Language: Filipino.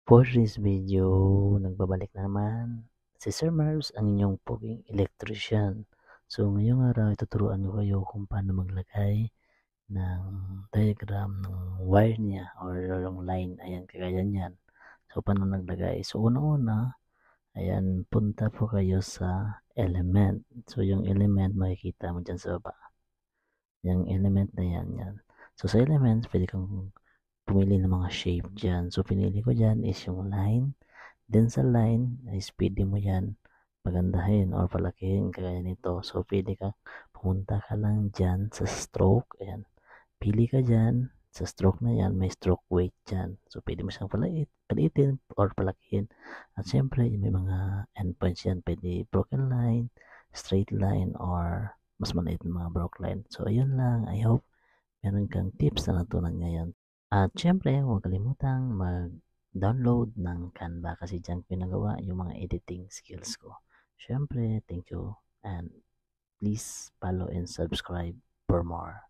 For this video, nagbabalik na naman si Sir Marbs, ang inyong poging electrician. So ngayong araw, ituturuan ko kayo kung paano maglagay ng diagram ng wire niya or yung line. Ayan, kagaya niyan. So paano naglagay? So una-una, ayan, punta po kayo sa element. So yung element makikita mo dyan sa baba. Yung element na yan. So sa element, pwede kang pumili ng mga shape dyan. So pinili ko dyan is yung line. Then sa line, is pwede mo yan pagandahin or palakihin kagaya nito. So pwede ka, pumunta ka lang dyan sa stroke. Ayan. Pili ka dyan. Sa stroke na yan, may stroke weight dyan. So pwede mo siyang paliitin or palakihin. At syempre, may mga endpoints yan. Pwede broken line, straight line, or mas maliit na mga broke line. So ayun lang. I hope meron kang tips na natunan ngayon. At syempre, huwag kalimutang mag-download ng Canva kasi dyan pinagawa yung mga editing skills ko. Syempre, thank you and please follow and subscribe for more.